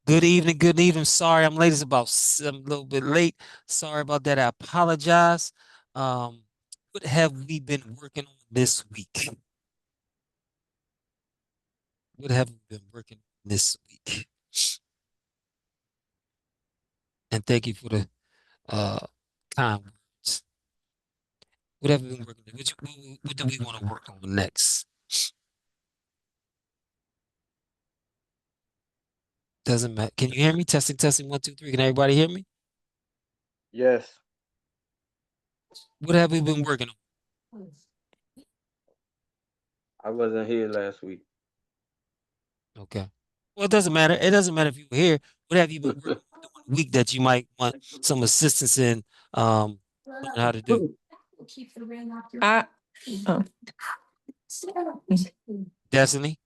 Good evening. Good evening. Sorry, I'm late. I'm a little bit late. Sorry about that. I apologize. Um, what have we been working on this week? What have we been working on this week? And thank you for the uh kind words. What have we been working on? What do we want to work on next? Doesn't matter. Can you hear me? Testing, testing, one, two, three. Can everybody hear me? Yes, What have we been working on? I wasn't here last week. Okay. Well, it doesn't matter. It doesn't matter if you were here. What have you been working on during the week that you might want some assistance in learning how to do? I oh. Destiny?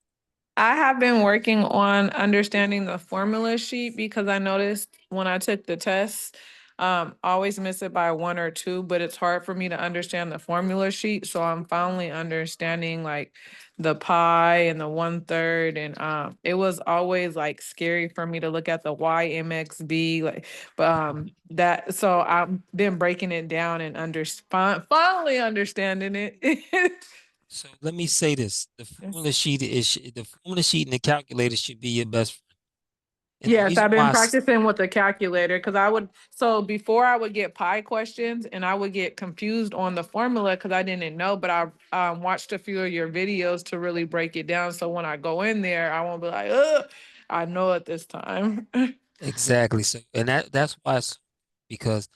I have been working on understanding the formula sheet because I noticed when I took the test, I always miss it by one or two, but it's hard for me to understand the formula sheet. So I'm finally understanding like the pi and the 1/3. And it was always like scary for me to look at the YMXB, like, but that so I've been breaking it down and finally understanding it. So let me say this. The formula sheet and the calculator should be your best friend. And the Yes, reason I've been why practicing with the calculator because so before I would get pi questions and I would get confused on the formula because I didn't know, but I watched a few of your videos to really break it down. So when I go in there, I won't be like, ugh, I know it this time. exactly. So and that's why because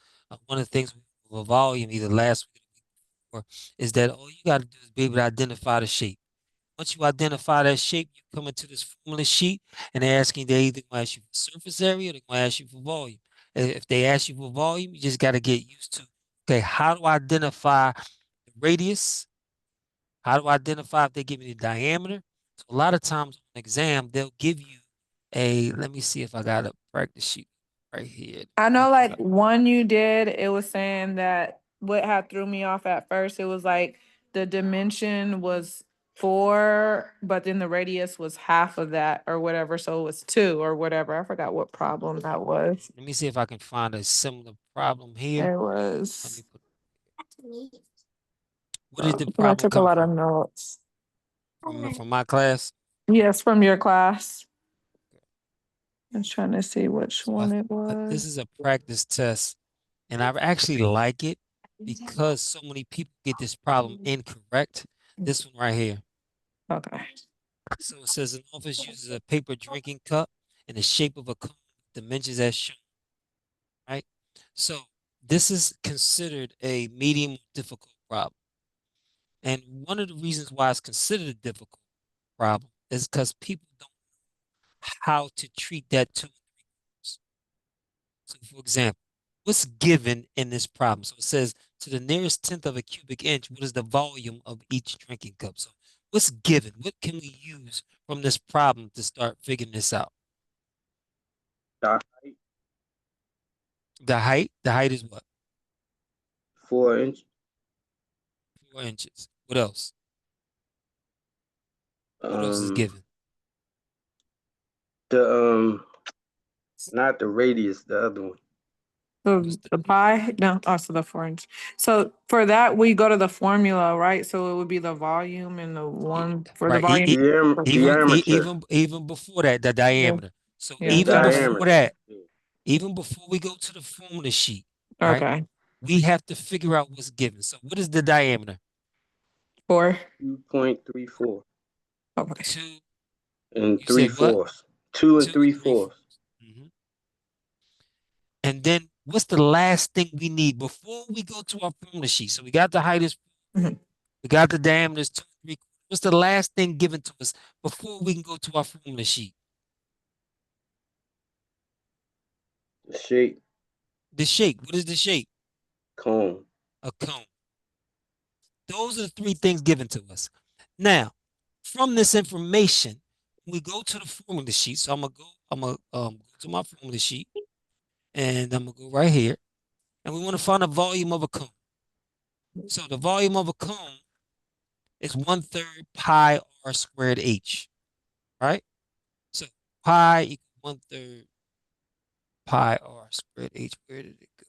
one of the things with volume either last week or is that all you got to do is be able to identify the shape. Once you identify that shape, you come into this formula sheet and they're asking, they either going to ask you for surface area or they're going to ask you for volume. If they ask you for volume, you just got to get used to, okay, how do I identify the radius? How do I identify if they give me the diameter? So a lot of times on an exam, they'll give you let me see if I got a practice sheet right here. I I know like got- one you did, it was saying that what had threw me off at first, it was like the dimension was 4, but then the radius was half of that or whatever. So it was 2 or whatever. I forgot what problem that was. Let me see if I can find a similar problem here. It Let me was, put, where did the I problem took a come lot of from? notes. From my class? Yes, from your class. I was trying to see which So one it this was. is a practice test, and I actually like it because so many people get this problem incorrect. This one right here. Okay. So it says an office uses a paper drinking cup in the shape of a cone with dimensions as shown, right? So this is considered a medium difficult problem. And one of the reasons why it's considered a difficult problem is because people don't know how to treat that two and three quarters. So, for example, what's given in this problem? So it says to the nearest tenth of a cubic inch, what is the volume of each drinking cup? So what's given? What can we use from this problem to start figuring this out? The height, The height. The height is what? 4 inch. 4 inches. What else? What else is Um, given? the not the radius, the other one. What's The pi, no, also the 4 inch. So for that, we go to the formula, right? So it would be the volume and the e- one for the right? volume. Diameter, Even before that, the Yeah, diameter. So the yeah, even diameter. before diameter. that, even before we go to the formula sheet, right? Okay, We have to figure out what's given. So what is the diameter? 4. 2.34 Okay. Two. and You three said what? fourths. Two and Two three and three fourths. fourths. Mhm. And then what's the last thing we need before we go to our formula sheet? So we got the height is, Mhm. we got the diameter is two and three. What's the last thing given to us before we can go to our formula sheet? The shape, The shape. What is the shape? cone. A cone. Those are the three things given to us. Now, from this information, we go to the formula sheet. So I'm gonna go to my formula sheet and I'm gonna go right here. And we want to find the volume of a cone. So the volume of a cone is 1/3 pi r squared h, right? So pi equals 1/3 pi r squared h. Where did it go?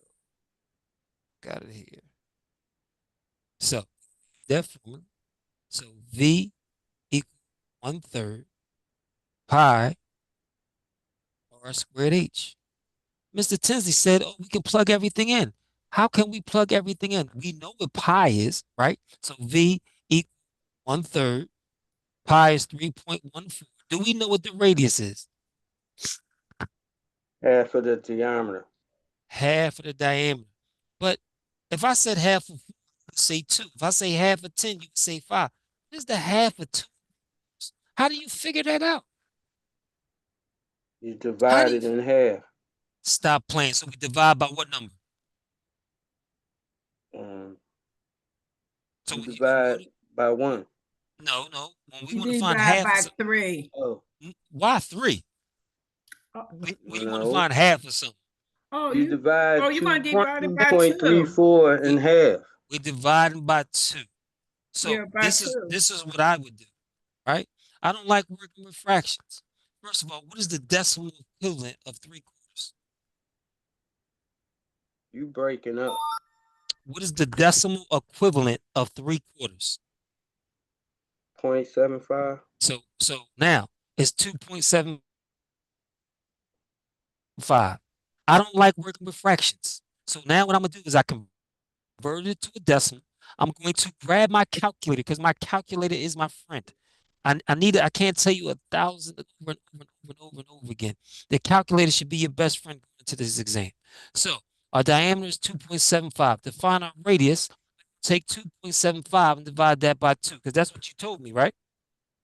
Got it here. So that formula. So V equals 1/3 pi r squared h. Mr. Tinsley said, oh, we can plug everything in. How can we plug everything in? We know what pi is, right? So V equals 1/3. Pi is 3.14. Do we know what the radius is? Half of the diameter. Half of the diameter. But if I said half of 4, you would say 2. If I say half of 10, you would say 5. What is the half of 2? How do you figure that out? You How do divide you it in half. stop playing? So we divide by what number? Um, So you when we divide by 1. no. When we You want to find divide half of by something, 3. Oh, why 3? Oh, When you want to no. find half of something, oh, You divide you're gonna divide it by 2. 2.34 in we half. we divide by 2. So Yeah, by this is 2. this is what I would do, right? I don't like working with fractions. First of all, what is the decimal equivalent of 3/4? You breaking up. What is the decimal equivalent of 3/4? 0.75. So now it's 2.75. I don't like working with fractions. So now what I'm gonna do is I convert it to a decimal. I'm going to grab my calculator because my calculator is my friend. I need it. I can't tell you 1,000 over and over and over and over and over again. The calculator should be your best friend going into this exam. So our diameter is 2.75. To find our radius, take 2.75 and divide that by 2, because that's what you told me, right?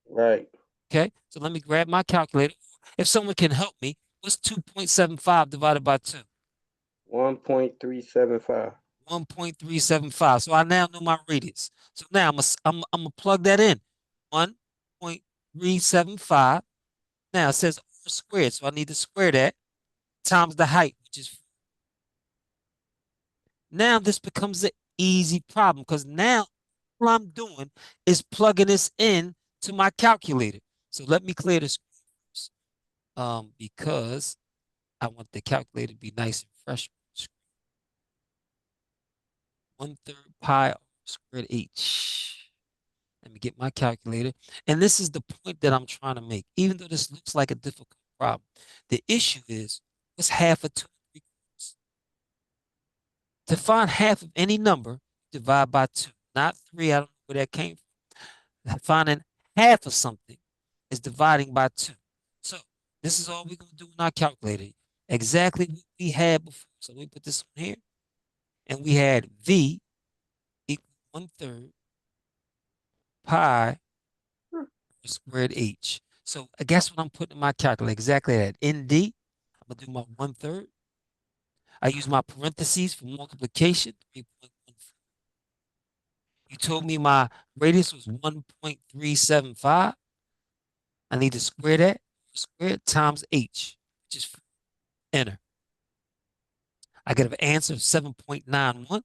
Right. Okay, so let me grab my calculator. If someone can help me, what's 2.75 divided by 2? 1.375. 1.375. So I now know my radius. So now I'm gonna plug that in. 1.375. Now it says r squared, so I need to square that times the height, which is 4. Now this becomes an easy problem because now all I'm doing is plugging this in to my calculator. So let me clear this first, because I want the calculator to be nice and fresh. 1/3 pi r squared h. Let me get my calculator. And this is the point that I'm trying to make. Even though this looks like a difficult problem, the issue is what's half of 2 3/4? To find half of any number, divide by 2, not 3. I don't know where that came from. Finding half of something is dividing by 2. So this is all we're going to do in our calculator. Exactly what we had before. So we put this on here. And we had V equal 1/3 pi squared h. So I guess what I'm putting in my calculator, exactly that. In D, I'm going to do my 1/3. I use my parentheses for multiplication, 3.14. You told me my radius was 1.375. I need to square that. Square it times h, which is 4. Enter. I get an answer of 7.91.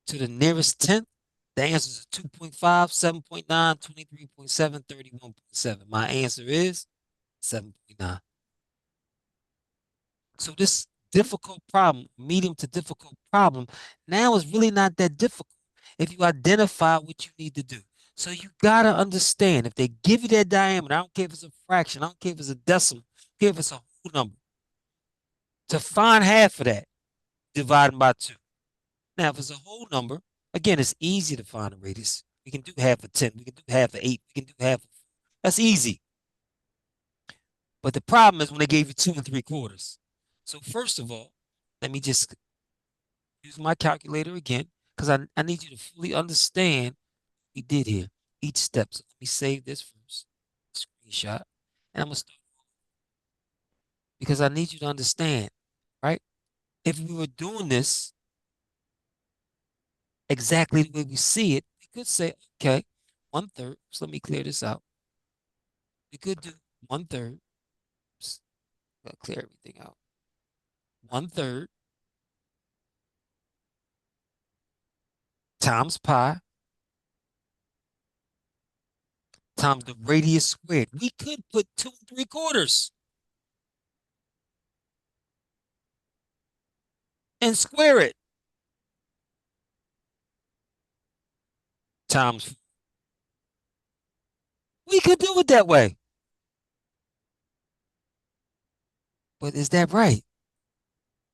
To the nearest tenth, the answer is 2.5, 7.9, 23.7, 31.7. My answer is 7.9. So this difficult problem, medium to difficult problem, now is really not that difficult if you identify what you need to do. So you gotta understand, if they give you that diameter, I don't care if it's a fraction, I don't care if it's a decimal, I don't care if it's a whole number, to find half of that, dividing by 2. Now, if it's a whole number, again, it's easy to find a radius. We can do half of 10, we can do half of 8, we can do half of 4. That's easy. But the problem is when they gave you 2 3/4. So first of all, let me just use my calculator again, because I need you to fully understand what we did here, each step. So let me save this first, screenshot, and I'm gonna start because I need you to understand, right? If we were doing this exactly the way we see it, we could say, okay, 1/3. So let me clear this out. We could do 1/3. Gotta clear everything out. 1/3 times pi times the radius squared. We could put 2 3/4 and square it times. We could do it that way. But is that right?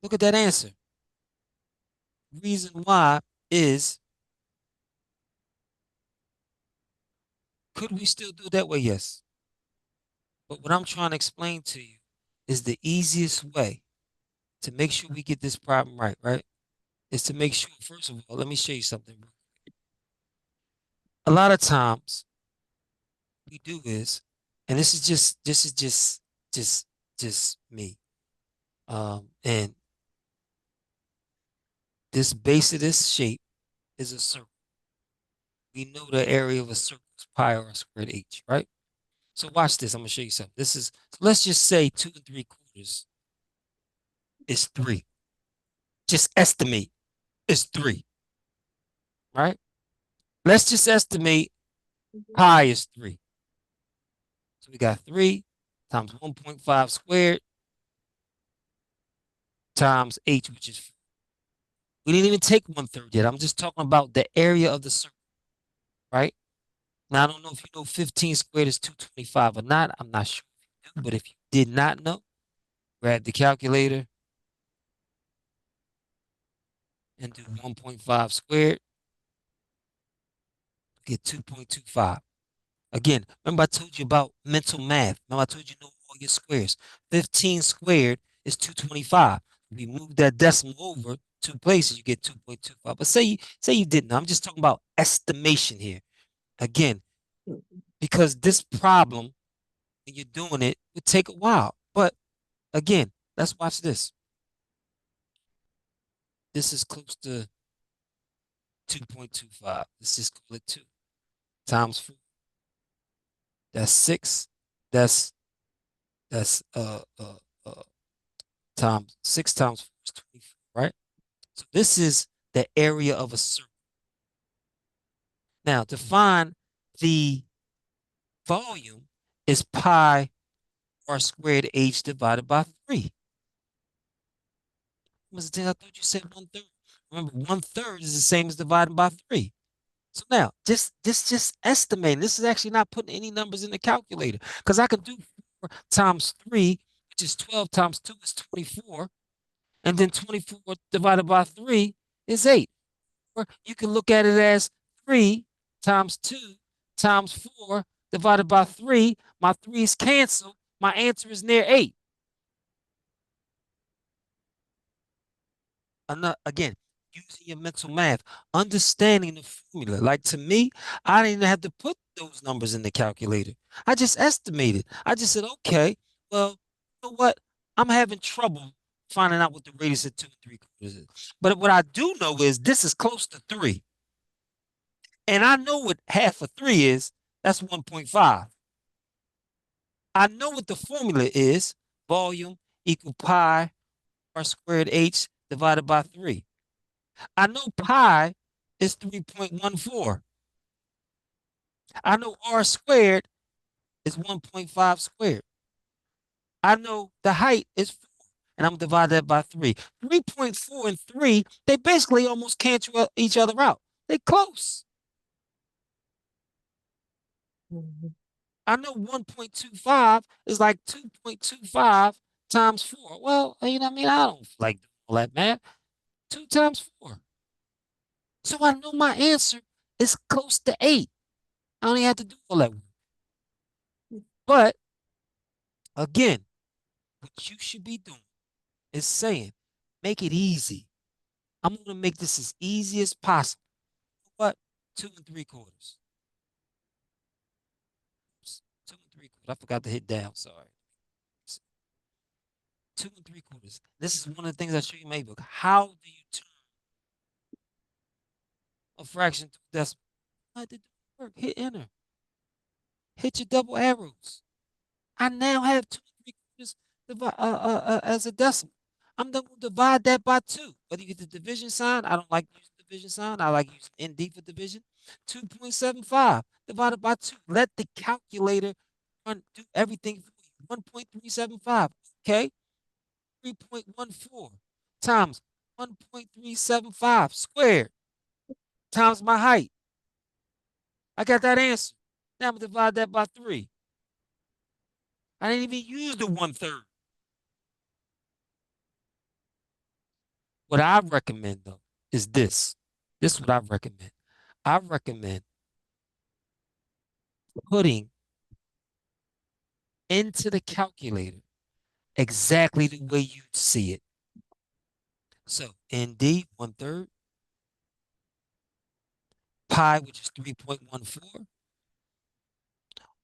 Look at that answer. Reason why is, could we still do it that way? Yes. But what I'm trying to explain to you is the easiest way to make sure we get this problem right, right? Is to make sure, first of all, let me show you something. A lot of times we do is, and this is just me. And this base of this shape is a circle. We know the area of a circle is pi r squared h, right? So watch this. I'm gonna show you something. This is, so let's just say 2 3/4 is 3. Just estimate it's 3, right? Let's just estimate pi is 3. So we got 3 times 1.5 squared times h, which is 4. We didn't even take 1/3 yet. I'm just talking about the area of the circle, right? Now, I don't know if you know 15 squared is 225 or not. I'm not sure if you do, but if you did not know, grab the calculator and do 1.5 squared, get 2.25. Again, remember I told you about mental math. Remember I told you know all your squares. 15 squared is 225. We move that decimal over 2 places, you get 2.25. But say you didn't. I'm just talking about estimation here. Again, because this problem, when you're doing it, would take a while. But again, let's watch this. This is close to 2.25. Let's just call it 2 times 4. That's 6. That's times 6 times 4 is 24, right? So this is the area of a circle. Now, to find the volume is pi r squared h divided by 3. I thought you said 1/3. Remember, 1/3 is the same as dividing by 3. So now, just estimating. This is actually not putting any numbers in the calculator, because I can do 4 times 3, which is 12 times 2 is 24. And then 24 divided by 3 is 8. Or you can look at it as 3 times 2 times 4 divided by 3. My 3's cancel. My answer is near 8. Again, using your mental math, understanding the formula. Like, to me, I didn't even have to put those numbers in the calculator. I just estimated. I just said, okay, well, you know what? I'm having trouble finding out what the radius of 2 3/4 is. But what I do know is this is close to 3. And I know what half of 3 is. That's 1.5. I know what the formula is. Volume equal pi r squared h divided by 3. I know pi is 3.14. I know r squared is 1.5 squared. I know the height is 4, and I'm dividing that by 3. 3.4 and 3, they basically almost cancel each other out. They close. I know 1.25 is like 2.25 times 4. Well, you know what I mean? I don't like all that math. 2 times 4. So I know my answer is close to 8. I don't even have to do all that work. But again, what you should be doing is saying, make it easy. I'm going to make this as easy as possible. What? 2 3/4. 2 3/4. I forgot to hit down. Sorry. 2 3/4. This is one of the things I show you in my book. How do you turn a fraction to a decimal? I did the work. Hit enter. Hit your double arrows. I now have 2 3/4 as a decimal. I'm going to divide that by 2. Whether you get the division sign, I don't like using division sign. I like using ND for division. 2.75 divided by 2. Let the calculator do everything for you. 1.375. Okay. 3.14 times 1.375 squared times my height. I got that answer. Now I'm going to divide that by 3. I didn't even use the 1/3. What I recommend, though, is this. This is what I recommend. I recommend putting into the calculator exactly the way you see it. So ND 1/3, pi, which is 3.14,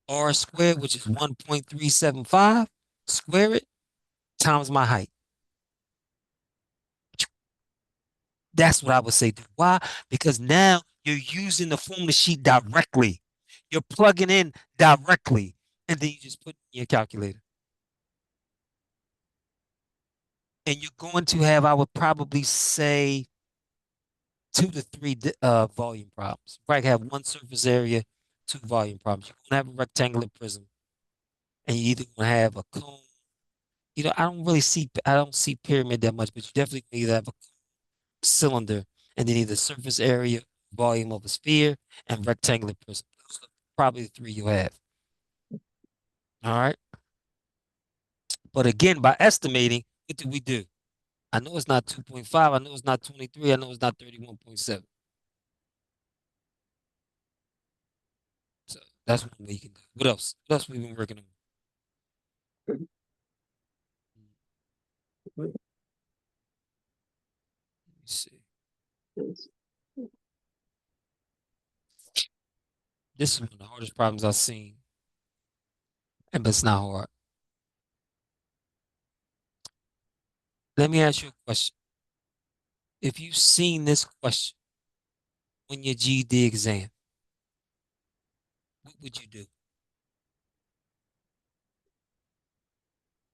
r squared, which is 1.375, square it times my height. That's what I would say. Why? Because now you're using the formula sheet directly. You're plugging in directly, and then you just put it in your calculator. And you're going to have, I would probably say, 2 to 3 volume problems. You probably have 1 surface area, 2 volume problems. You're going to have a rectangular prism, and you either going to have a cone. I don't see pyramid that much, but you definitely either have a cylinder, and then either surface area, volume of a sphere, and rectangular prism. Those are probably the 3 you have. All right. But again, by estimating, what did we do? I know it's not 2.5. I know it's not 23. I know it's not 31.7. So that's one way you can do it. What else? What else we've been working on? Let me see. This is one of the hardest problems I've seen, but it's not hard. Let me ask you a question. If you've seen this question on your GED exam, what would you do?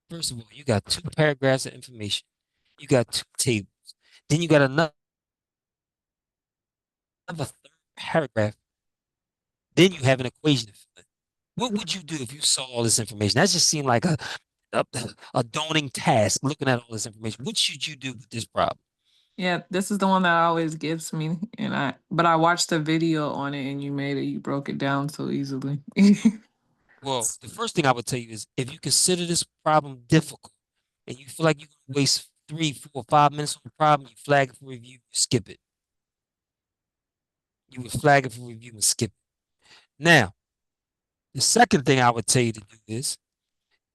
First of all, you got 2 paragraphs of information. You got 2 tables. Then you got another third paragraph. Then you have an equation to fill in. What would you do if you saw all this information? That just seemed like a, a daunting task looking at all this information. What should you do with this problem? Yeah, this is the one that always gives me, but I watched a video on it and you broke it down so easily. Well, the first thing I would tell you is if you consider this problem difficult and you feel like you're going to waste 3, 4, 5 minutes on the problem, you flag it for review, you skip it. You would flag it for review and skip it. Now, the second thing I would tell you to do is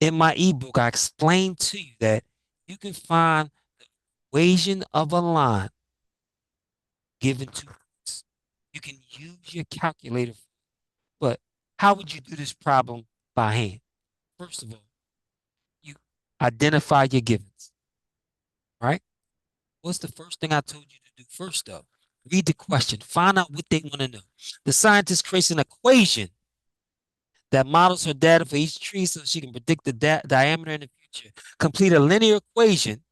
in my ebook, I explained to you that you can find the equation of a line given 2 points. You can use your calculator, but how would you do this problem by hand? First of all, you identify your givens, right? What's the first thing I told you to do first, though? Read the question. Find out what they want to know. The scientist creates an equation that models her data for each tree so she can predict the diameter in the future. Complete a linear equation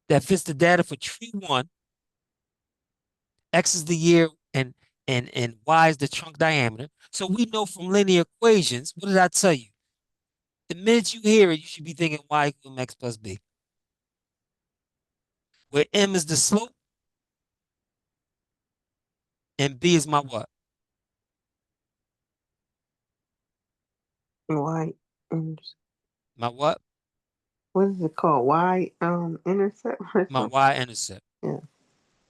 that fits the data for tree 1. X is the year and Y is the trunk diameter. So we know from linear equations, what did I tell you? The minute you hear it, you should be thinking Y equals X plus B. Where M is the slope and B is my what? Y. My what? What is it called? Y intercept or My something? y-intercept. Yeah.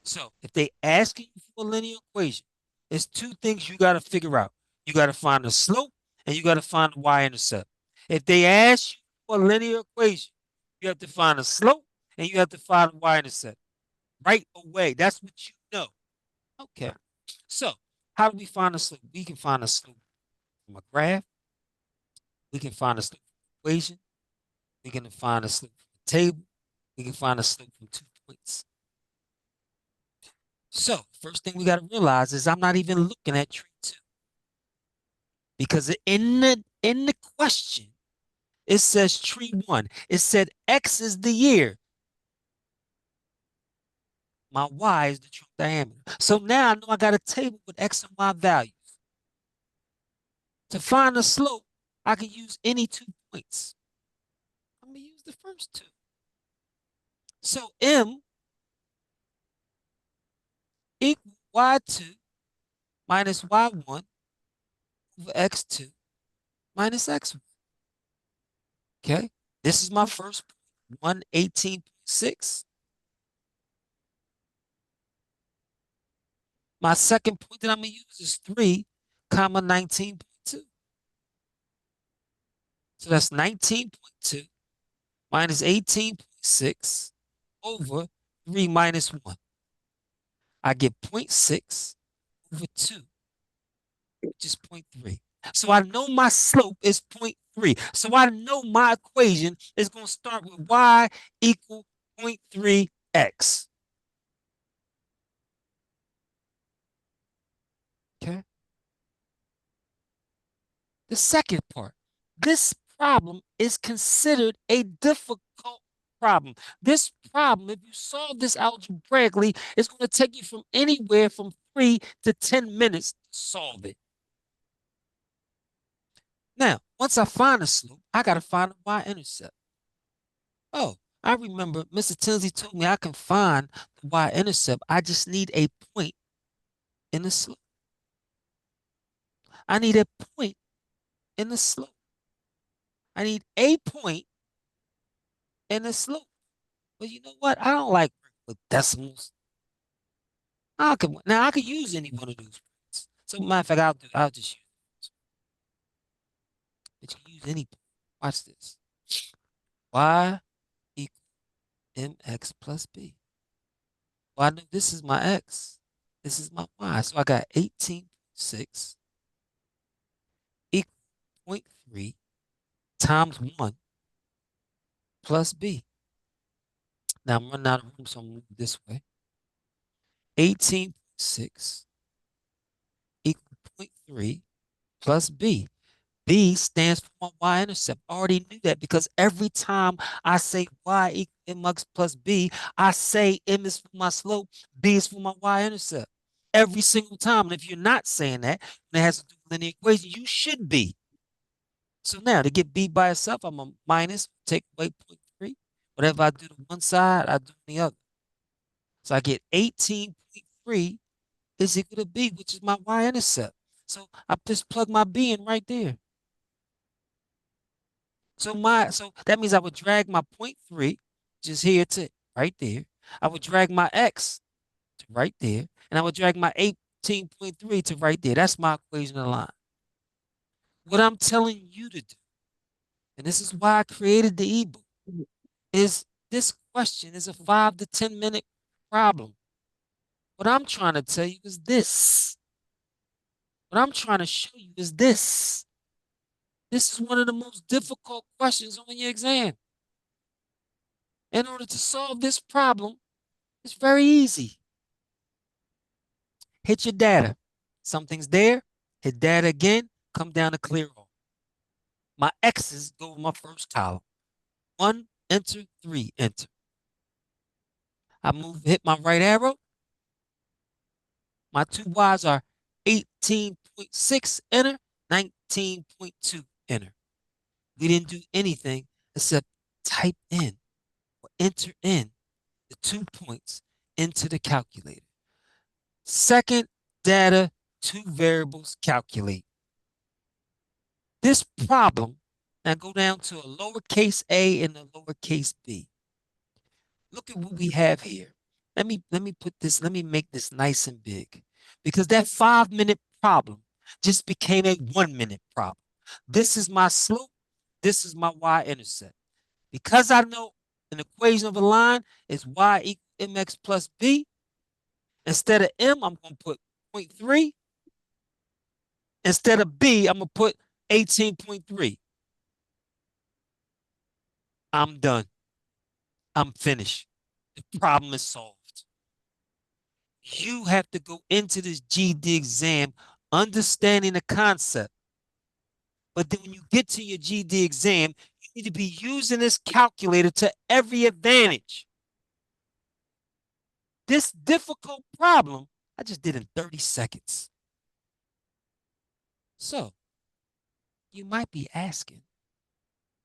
So if they asking you for a linear equation, it's 2 things you got to figure out. You got to find the slope and you got to find the y-intercept. If they ask you for a linear equation, you have to find the slope and you have to find the y-intercept right away. That's what you know. Okay. So how do we find the slope? We can find the slope from a graph. We can find the slope from an equation. We can find the slope from a table. We can find the slope from 2 points. So first thing we got to realize is I'm not even looking at tree 2 because in the question it says tree 1. It said X is the year. My y is the trunk diameter. So now I know I got a table with x and y values. To find the slope, I can use any 2 points. I'm going to use the first 2. So m equals y2 minus y1 over x2 minus x1. Okay, this is my first point, 118.6. My second point that I'm going to use is 3, comma 19.2. So that's 19.2 minus 18.6 over 3 minus 1. I get 0.6 over 2, which is 0.3. So I know my slope is 0.3. So I know my equation is going to start with y equal 0.3x. Okay. The second part, this problem is considered a difficult problem. This problem, if you solve this algebraically, it's going to take you from anywhere from 3 to 10 minutes to solve it. Now, once I find the slope, I got to find the y-intercept. Oh, I remember Mr. Tinsley told me I can find the y-intercept. I just need a point in the slope. I need a point in the slope. I need a point in the slope. But you know what? I don't like working with decimals. I could use any one of those points. So matter of fact, I'll just use. But you can use any point. Watch this. Y equals mx plus b. Well, I know this is my x. This is my y. So I got 18.6 equals 0.3 times 1 plus b. Now I'm running out of room, so I'm going to move this way. 18.6 equals 0.3 plus b. B stands for my y-intercept. I already knew that because every time I say y equals mx plus b, I say m is for my slope, b is for my y-intercept. Every single time. And if you're not saying that, and it has to do with any equation, you should be. So now to get b by itself, I'm a minus, take away 0.3. Whatever I do to one side, I do on the other. So I get 18.3 is equal to b, which is my y-intercept. So I just plug my b in right there. So that means I would drag my 0.3, just here to right there. I would drag my x to right there, and I would drag my 18.3 to right there. That's my equation of the line. What I'm telling you to do, and this is why I created the ebook, is this question is a 5 to 10 minute problem. What I'm trying to tell you is this. What I'm trying to show you is this. This is one of the most difficult questions on your exam. In order to solve this problem, it's very easy. Hit your data. Something's there, hit data again, come down to clear all. My X's go in my first column. 1, enter, 3, enter. I hit my right arrow. My 2 Y's are 18.6, enter, 19.2, enter. We didn't do anything except type in or enter in the 2 points into the calculator. Second data, 2 variables, calculate. This problem, now go down to a lowercase a and a lowercase b. Look at what we have here. Let me make this nice and big, because that 5-minute problem just became a 1-minute problem. This is my slope. This is my y-intercept. Because I know an equation of a line is y equals mx plus b, instead of m, I'm going to put 0.3. Instead of b, I'm going to put 18.3. I'm done. I'm finished. The problem is solved. You have to go into this GED exam understanding the concept. But then when you get to your GED exam, you need to be using this calculator to every advantage. This difficult problem, I just did in 30 seconds. So, you might be asking,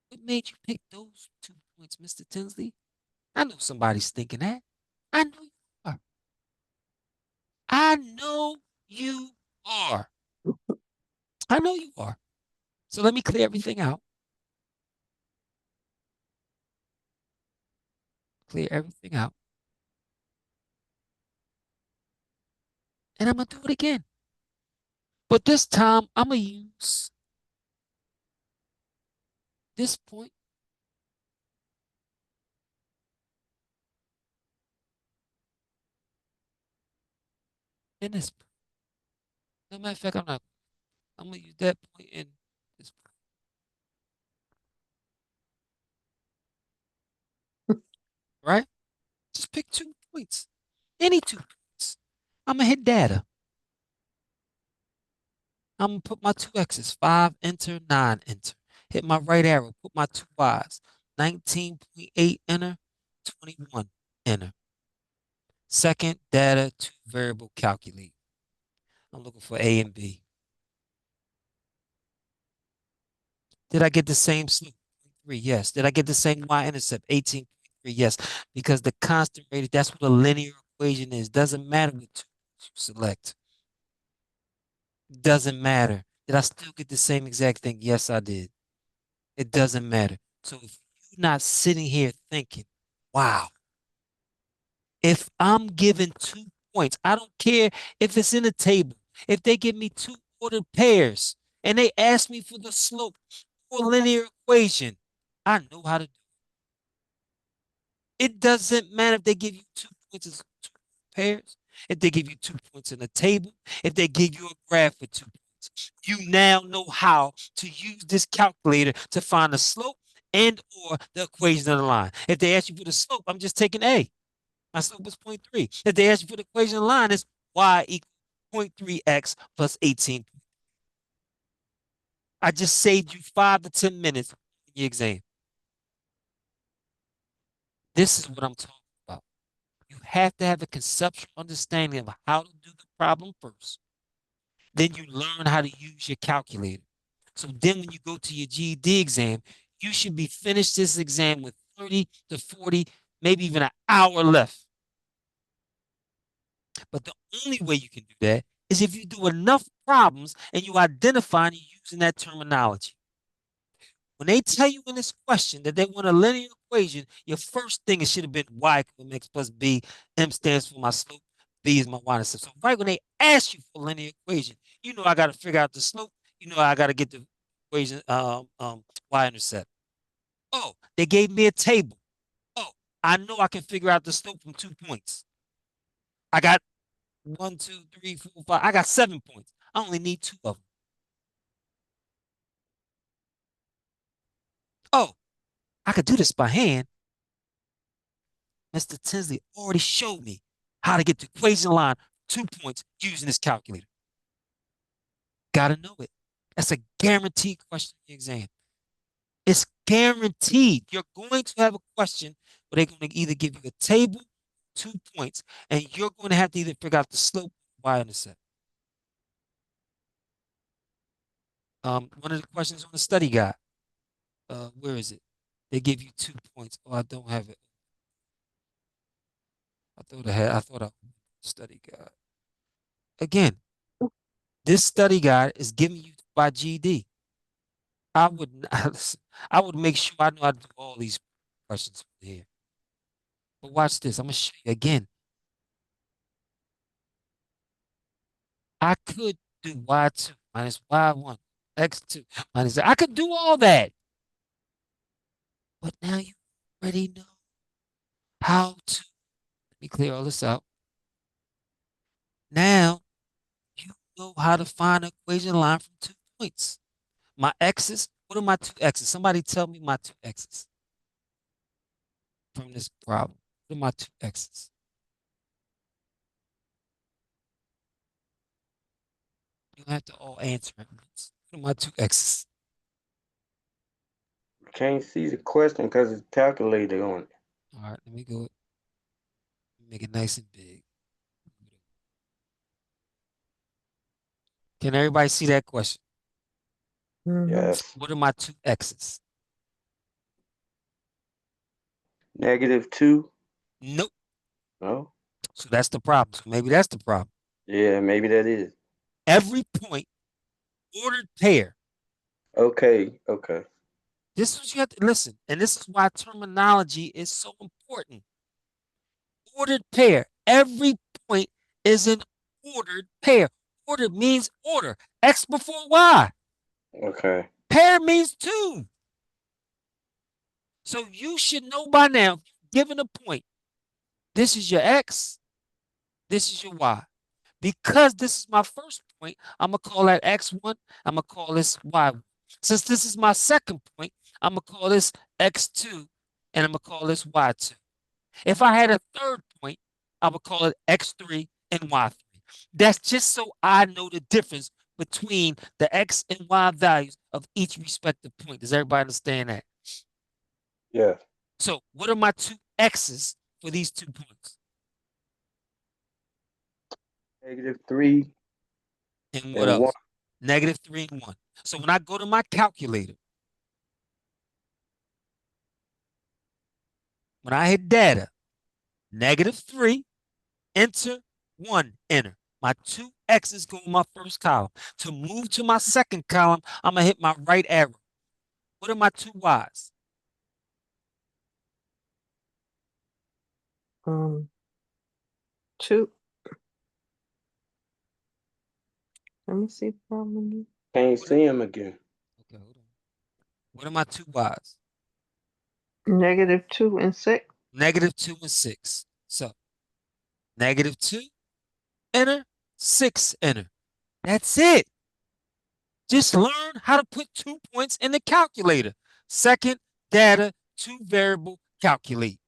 what made you pick those 2 points, Mr. Tinsley? I know somebody's thinking that. I know you are. I know you are. I know you are. So let me clear everything out. Clear everything out. And I'm going to do it again. But this time, I'm going to use this point and this point. No matter of fact, I'm going to use that point and this point. Right? Just pick 2 points. Any 2 points. I'm going to hit data. I'm going to put my 2 X's, 5, enter, 9, enter. Hit my right arrow, put my 2 Y's, 19.8, enter, 21, enter. Second, data, 2 variable, calculate. I'm looking for A and B. Did I get the same slope? 3, yes. Did I get the same y-intercept? 18.3, yes. Because the constant radius, that's what a linear equation is. Doesn't matter what 2 you select. Doesn't matter. Did I still get the same exact thing? Yes, I did. It doesn't matter. So if you're not sitting here thinking, wow, if I'm given 2 points, I don't care if it's in a table. If they give me 2 ordered pairs and they ask me for the slope for a linear equation, I know how to do it. It doesn't matter if they give you 2 points as 2 pairs, if they give you 2 points in a table, if they give you a graph with 2 points. You now know how to use this calculator to find the slope and or the equation of the line. If they ask you for the slope, I'm just taking A. My slope is 0.3. If they ask you for the equation of the line, it's y equals 0.3x plus 18. I just saved you 5 to 10 minutes in your exam. This is what I'm talking about. You have to have a conceptual understanding of how to do the problem first. Then you learn how to use your calculator. So then when you go to your GED exam, you should be finished this exam with 30 to 40, maybe even an hour left. But the only way you can do that is if you do enough problems and you identify and you're using that terminology. When they tell you in this question that they want a linear equation, your first thing it should have been y equals mx plus b. M stands for my slope. B is my y-intercept. So right when they ask you for a linear equation, you know I got to figure out the slope. You know I got to get the equation y-intercept. Oh, they gave me a table. Oh, I know I can figure out the slope from 2 points. I got 1, 2, 3, 4, 5. I got 7 points. I only need 2 of them. Oh, I could do this by hand. Mr. Tinsley already showed me how to get the equation line 2 points using this calculator. Gotta know it. That's a guaranteed question in the exam. It's guaranteed. You're going to have a question where they're going to either give you a table, 2 points, and you're going to have to either figure out the slope or y-intercept. One of the questions on the study guide. Where is it? They give you 2 points. Oh, I don't have it. I thought I study guide. Again, this study guide is given you by GD. I would I would make sure I know how to do all these questions here. But watch this. I'm gonna show you again. I could do y2 minus y1 x2 minus I could do all that. But now you already know how to. Let me clear all this out. Now you know how to find an equation line from 2 points. My x's, what are my 2 x's? Somebody tell me my 2 x's from this problem. What are my 2 x's? You have to all answer at once. What are my 2 x's? Can't see the question because it's calculated on it. All right, let me go. Make it nice and big. Can everybody see that question? Yes. What are my two x's? -2. Nope. No. So that's the problem. So maybe that's the problem. Yeah, maybe that is. Every point ordered pair. Okay. Okay. This is what you have to listen, and this is why terminology is so important. Ordered pair. Every point is an ordered pair. Ordered means order. X before Y. Okay. Pair means two. So you should know by now, given a point, this is your X, this is your Y. Because this is my first point, I'm going to call that X1, I'm going to call this Y1. Since this is my second point, I'm going to call this X2, and I'm going to call this Y2. If I had a third point, I would call it X3 and Y3. That's just so I know the difference between the X and Y values of each respective point. Does everybody understand that? Yeah. So what are my two X's for these 2 points? -3 And what and 1. else? -3 and 1. So when I go to my calculator, when I hit data, -3, enter, 1, enter. My two X's go in my first column. To move to my second column, I'm going to hit my right arrow. What are my two Y's? 2. Let me see. Problem. Can't see him again. Okay, hold on. What are my two Y's? -2 and 6. -2 and 6. So -2, enter, 6, enter. That's it. Just learn how to put 2 points in the calculator. Second, data, 2 variable, calculate.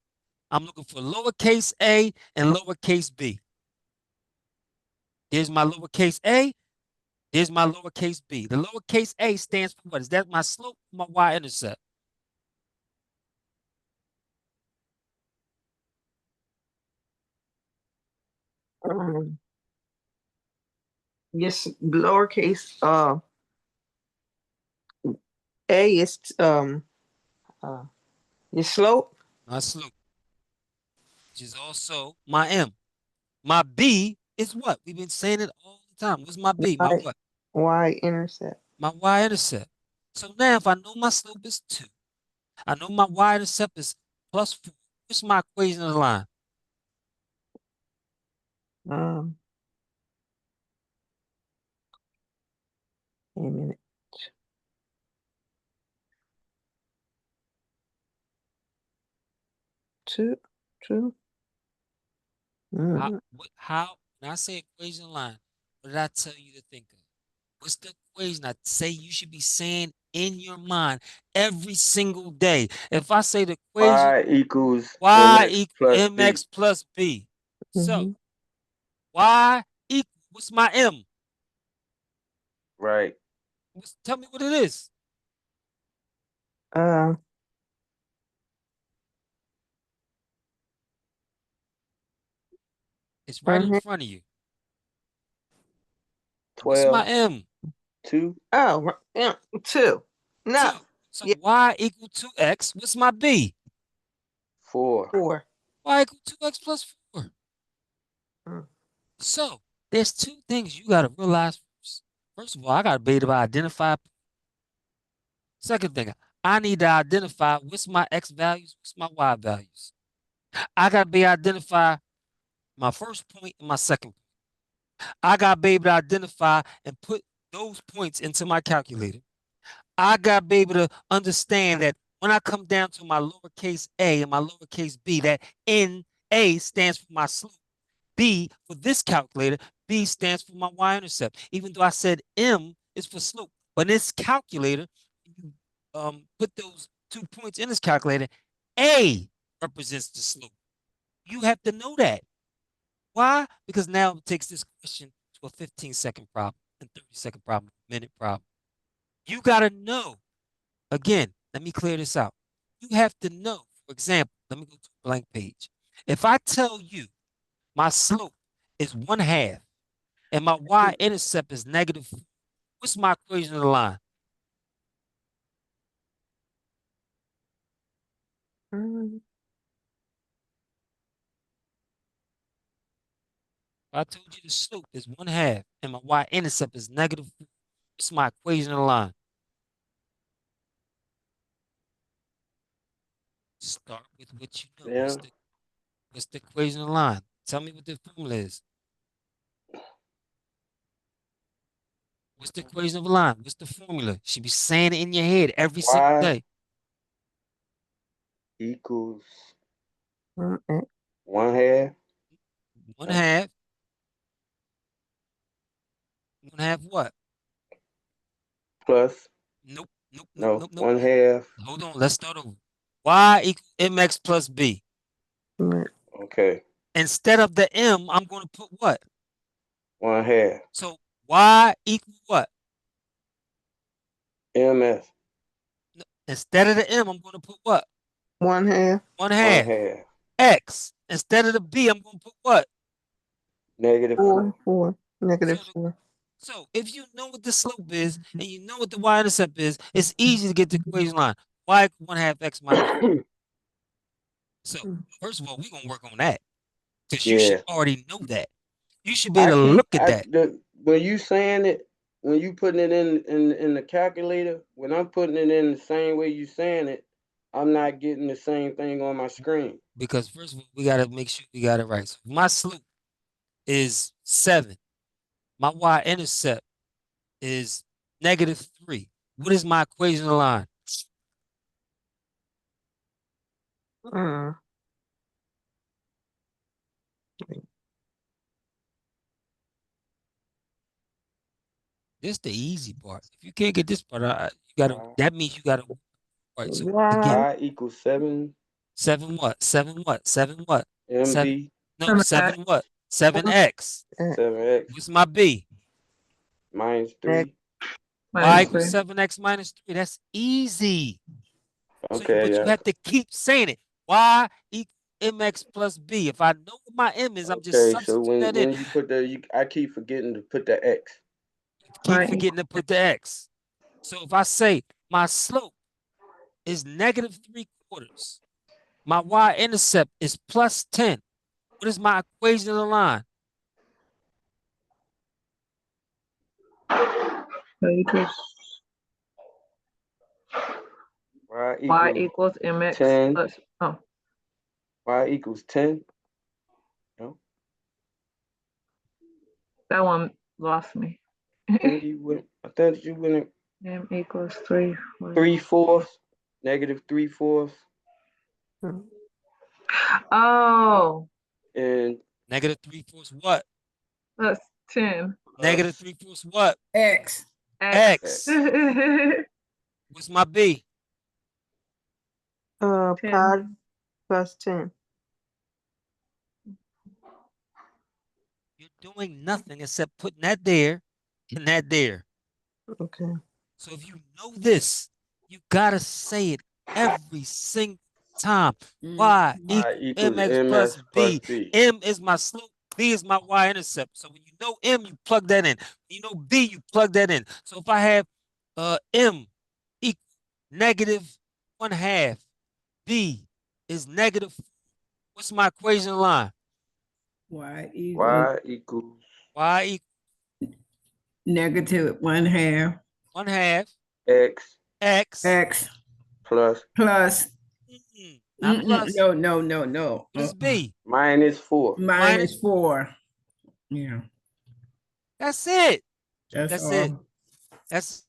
I'm looking for lowercase a and lowercase b. Here's my lowercase a. Here's my lowercase b. The lowercase a stands for what? Is that my slope or my y-intercept? Yes, lowercase a is your slope. My slope, which is also my m. My b is what? We've been saying it all the time. What's my b? My what? Y-intercept. My y-intercept. So now if I know my slope is 2, I know my y-intercept is +4. What's my equation of the line? Wait a minute. 2. How, when I say equation line, what did I tell you to think of? What's the equation I say you should be saying in your mind every single day? If I say the equation Y equals y MX equal plus B. mx plus b. So Mhm. y equal, what's my m? Right. Tell me what it is. Uh, It's right in mhm. front of you. What's my 12. m? 2. Oh, yeah, 2. No. 2. So Yeah, y equal 2x. What's my b? 4. 4. Y equal 2x plus 4. Mm. So there's 2 things you got to realize first. First of all, I got to be able to identify. Second thing, I need to identify what's my x values, what's my y values. I got to be able to identify my first point and my second point. I got to be able to identify and put those points into my calculator. I got to be able to understand that when I come down to my lowercase a and my lowercase b, that NA stands for my slope. B for this calculator, B stands for my y-intercept. Even though I said M is for slope, but in this calculator, you put those 2 points in this calculator, A represents the slope. You have to know that. Why? Because now it takes this question to a 15-second problem, and 30-second problem, minute problem. You got to know. Again, let me clear this out. You have to know. For example, let me go to a blank page. If I tell you My slope is 1/2, and my y-intercept is -4. What's my equation of the line? Mm, I told you the slope is 1/2, and my y-intercept is -4. What's my equation of the line? Start with what you know. Yeah. What's the equation of the line? Tell me what the formula is. What's the equation of the line? What's the formula? You should be saying it in your head every single Y day. equals X 1/2 One half. 1/2 what? plus Nope, nope, nope, no nope, nope. 1/2. Hold on, let's start over. Y equals mx plus b. X Okay, Instead of the m, I'm going to put what? 1/2 So y equals what? ms Instead of the m, I'm going to put what? 1/2 1/2. 1/2 X. Instead of the b, I'm going to put what? -4. 4 So, -4. so if you know what the slope is and you know what the y-intercept is, it's easy to get the equation line. Y equals 1/2 x minus 4. So first of all, we're going to work on that because you should Yeah, already know that. You should be able to look at that. when you saying it, when you putting it in the calculator, when I'm putting it in the same way you saying it, I'm not getting the same thing on my screen. Because first of all, we got to make sure we got it right. So my slope is 7. My y-intercept is -3. What is my equation of the line? Mm. This the easy part. If you can't get this part, you gotta. Y, That means you gotta. All right. So again, Y y equals 7 7 what? 7 what? 7 what? 7. mv No, 7 what? 7x. 7x What's my b? minus X 3. Y Minus equals three. 7x minus 3. That's easy. So, Okay, but you yeah. have to keep saying it. Y equals mx plus b. If I know what my m is, I'm just Okay, so substituting that in. when you put I keep forgetting to put the x. Keep Y forgetting to put the x. So if I say my slope is -3/4, my y-intercept is +10. What is my equation of the line? equals Y Y equals equals mx 10. plus, oh, Y equals 10. No, that one lost me. I thought you went M equals 3. 3/4, -3/4, Mm. Oh, and -3/4 what? plus 10. plus -3/4 what? X. X. X. What's my b? 10. Pi plus 10. You're doing nothing except putting that there and that there. Okay. So if you know this, you gotta say it every single time. Y Y equals equals mx plus ms plus b. b. M is my slope. B is my y-intercept. So when you know m, you plug that in. When you know b, you plug that in. So if I have m equals -1/2, b is negative. What's my equation line? Y equals Y equals Y equals -1/2 1/2 x x. X plus plus, Not plus. no, no, no, no. What is b? -4. Minus. -4. Yeah, That's it. that's That's it. all. That's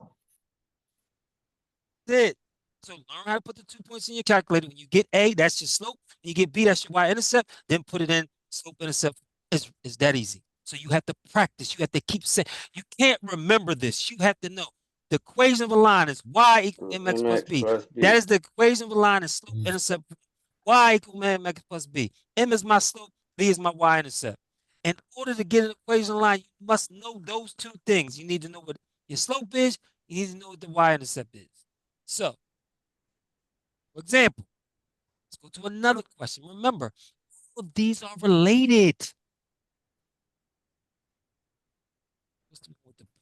it. So learn how to put the 2 points in your calculator. When you get A, that's your slope. When you get B, that's your y-intercept. Then put it in slope intercept. It's that easy. So you have to practice. You have to keep saying. You can't remember this. You have to know. The equation of a line is y equals mx plus mx b. plus That b. is the equation of a line is slope intercept. Y equals mx plus b. M is my slope. B is my y-intercept. In order to get an equation line, you must know those two things. You need to know what your slope is. You need to know what the y-intercept is. So, for example, let's go to another question. Remember, all of these are related.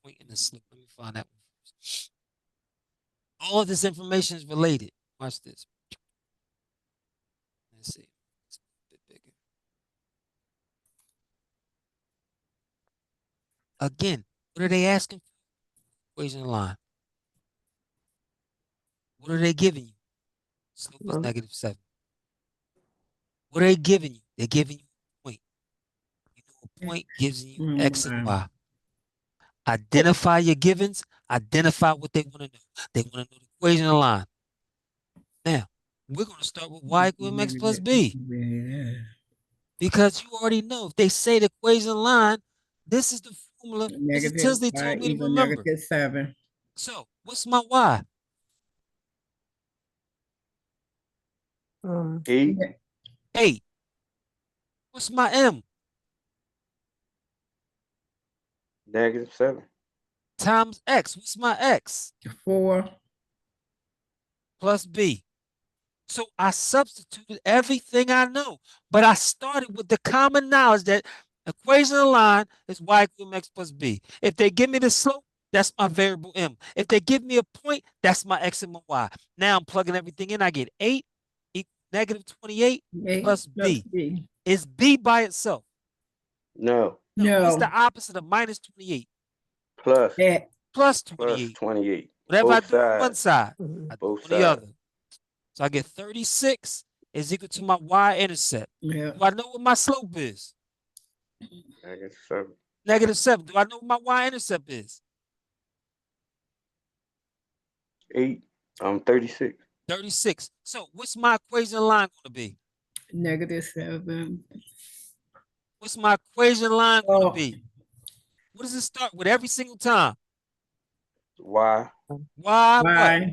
point and the slope. Let me find that one first. All of this information is related. Watch this. Let's see. It's a bit bigger. Again, what are they asking for? Equation line. What are they giving you? Slope is -7. What are they giving you? They're giving you a point. You know, a point gives you X and Y. Identify your givens. Identify what they want to know. They want to know the equation line. Now, we're going to start with Y equals MX plus B. Because you already know if they say the equation line, this is the formula Mrs. Tinsley told me to remember. -7. So, what's my Y? 8. 8. What's my M? -7. Times X. What's my X? 4. Plus B. So I substituted everything I know, but I started with the common knowledge that equation of line is Y equals X plus B. If they give me the slope, that's my variable M. If they give me a point, that's my X and my Y. Now I'm plugging everything in. I get 8 equals -28 plus B. Is B by itself? No. What's the opposite of -28? Plus. Plus Plus 28. 28. Whatever I Both do on one sides. side, I do Both on the sides. other. So I get 36 is equal to my y-intercept. Yeah. Do I know what my slope is? -7. -7. Do I know what my y-intercept is? 8. 36. 36. So what's my equation line going to be? -7. What's my equation line going to be? What does it start with every single time? Y Y what?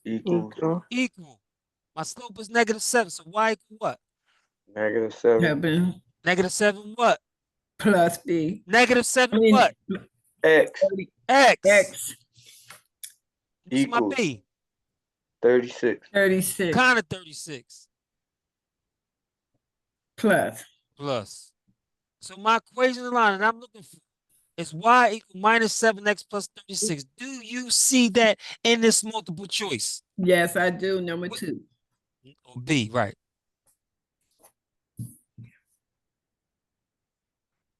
equals Equal. My slope is -7. So y equal what? -7. -7 what? Plus B. -7 what? X X. What's my equals B? 36. 36. Kind of 36. Plus. Plus. So my equation line that I'm looking for is y equals -7x plus 36. Do you see that in this multiple choice? Yes, I do. Number 2. Or B, right.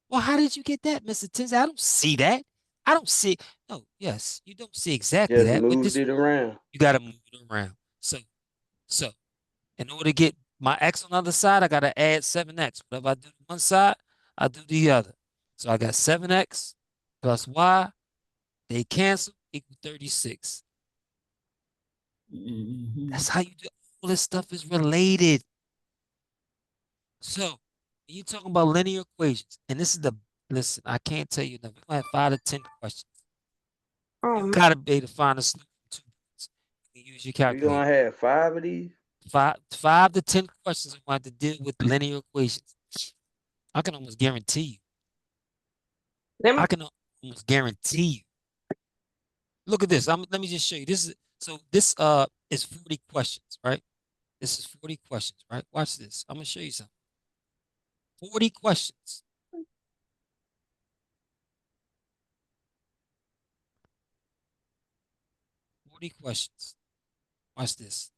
Well, how did you get that, Mr. Tinsley? I don't see that. I don't see. No, yes, you don't see exactly Just that. But moved this, it around. you got to move it around. So, in order to get my x on the other side, I got to add 7x. Whatever I do to one side, I do the other. So I got 7x plus y. They cancel, equal 36. That's how you do. All this stuff is related. So when you're talking about linear equations, and this is listen, I can't tell you enough. We're gonna have 5 to 10 questions. You gotta be able to find a slope from 2 points. You can use your We're calculator. gonna have 5 of these. 5 to 10 questions I'm going to deal with linear equations. I can almost guarantee you. I can almost guarantee you. Look at this. Let me just show you. This is 40 questions, right? This is 40 questions, right? Watch this. I'm gonna show you something. 40 questions. Watch this.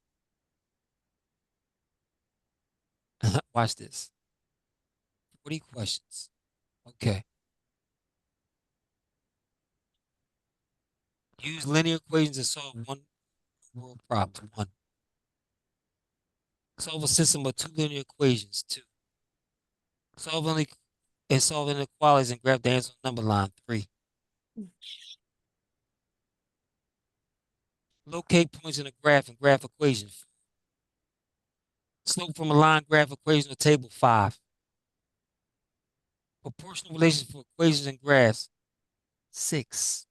Watch this. 40 questions. Okay. Use linear equations to solve one world problem. 1. Solve a system of 2 linear equations. 2. Solve inequalities and graph the answer on number line. 3. Locate points in a graph and graph equations. Slope from a line graph equation or table. 5. Proportional relations for equations and graphs. 6.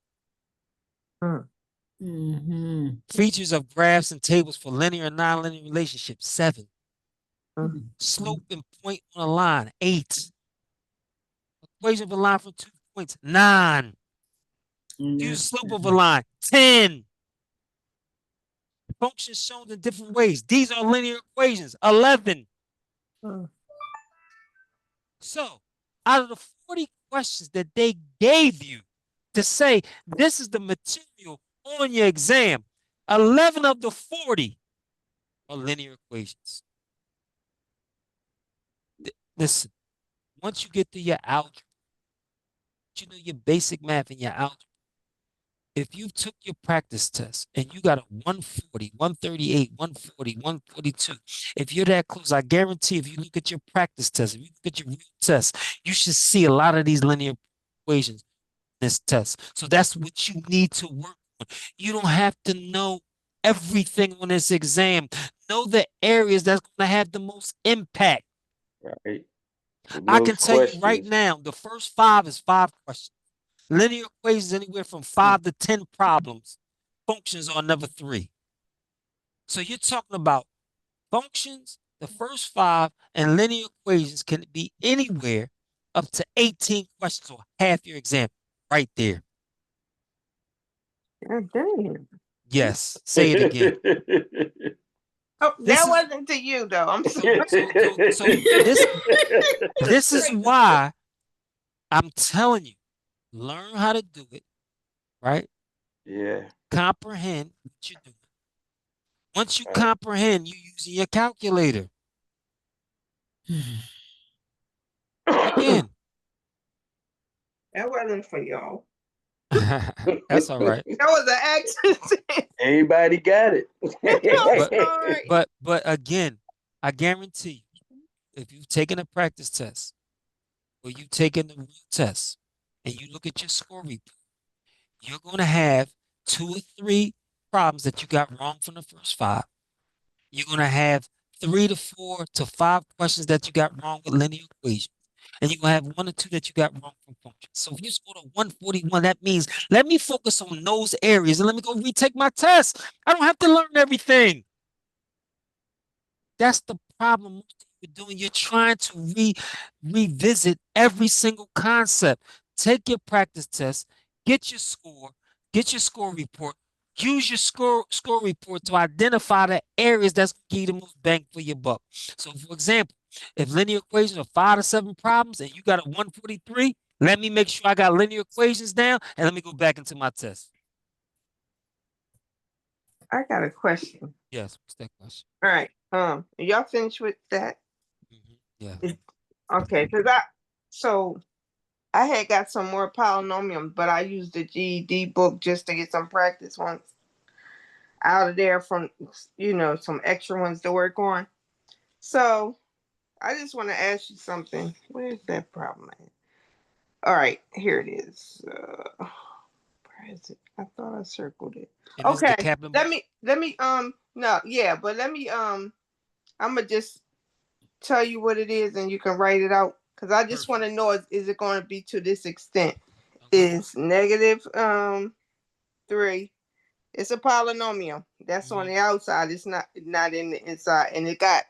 Features of graphs and tables for linear and nonlinear relationships. 7. Slope and point on a line. 8. Equation of a line from 2 points. 9. Use slope of a line. 10. Functions shown in different ways. These are linear equations. 11. So, out of the 40 questions that they gave you, to say this is the material on your exam. 11 of the 40 are linear equations. Listen, once you get to your algebra, you know your basic math and your algebra. If you took your practice test and you got a 140, 138, 140, 142, if you're that close, I guarantee if you look at your practice test, if you look at your real test, you should see a lot of these linear equations in this test. So that's what you need to work on. You don't have to know everything on this exam. Know the areas that's going to have the most impact. Right. The I can most tell you right questions. now, the first 5 is 5 questions. Linear equations anywhere from 5 to 10 problems. Functions are number 3. So you're talking about functions, the first 5, and linear equations can be anywhere up to 18 questions or half your exam right there. God damn. Yes, say it again. Oh, This that is wasn't to you though. I'm sorry. so this is why I'm telling you, learn how to do it, right? Yeah. Comprehend what you're doing. Once you Right. comprehend, you using your calculator. Again, That wasn't for y'all. that's all right. That was an accident. Everybody got it. I'm But sorry. but again, I guarantee you, if you've taken a practice test or you've taken the real test and you look at your score report, you're going to have 2 or 3 problems that you got wrong from the first 5. You're going to have 3 to 4 to 5 questions that you got wrong with linear equations. And you're going to have 1 or 2 that you got wrong from functions. So if you scored a 141, that means let me focus on those areas and let me go retake my test. I don't have to learn everything. That's the problem most of you are doing. You're trying to revisit every single concept. Take your practice test, get your score report, use your score report to identify the areas that's going to give you the most bang for your buck. So, for example, if linear equations are 5 to 7 problems and you got a 143, let me make sure I got linear equations down and let me go back into my test. I got a question. Yes, what's that question? All right. Y'all finished with that? Yeah. Okay, so I had got some more polynomials, but I used the GED book just to get some practice ones out of there from some extra ones to work on. So I just want to ask you something. Where's that problem at? All right, here it is. Where is it? I thought I circled it. And this is the Okay, Kaplan let book? me no, yeah, but let me I'm gonna just tell you what it is and you can write it out because I just want to know is it going to be to this extent? Okay. Is negative 3. It's a polynomial that's on the outside. It's not in the inside, and it got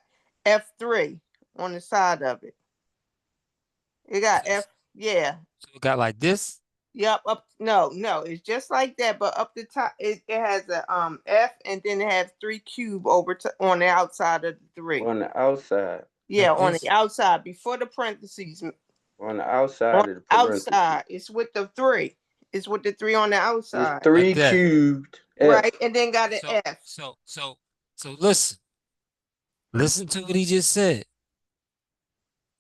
F3 on the side of it. It got F, yeah. So it got like this? Yep, up no, it's just like that, but up the top it has a F and then it has 3 cube on the outside of the 3. On the outside. Yeah, Like on this? the outside before the parentheses. On the On outside of the the parentheses. outside, it's with the 3. It's with the 3 on the It's outside. 3 Like that. cubed F. Right, and then got an F. So listen to what he just said.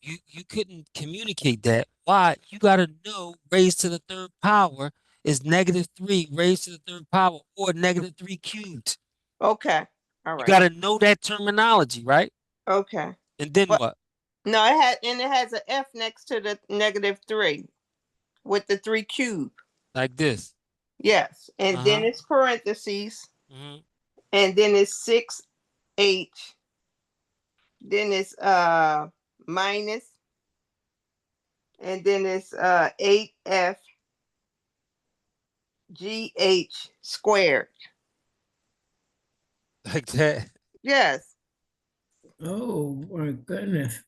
You couldn't communicate that. Why? You got to know raised to the 3rd power is -3 raised to the 3rd power or -3 cubed. Okay. All You right. got to know that terminology, right? Okay. And then But what? no, it has an F next to the -3 with the 3 cube. Like this. Yes. And then it's parentheses. Mhm. And then it's 6H. Then it's minus. And then it's 8F GH squared. Like that. Yes. Oh my goodness.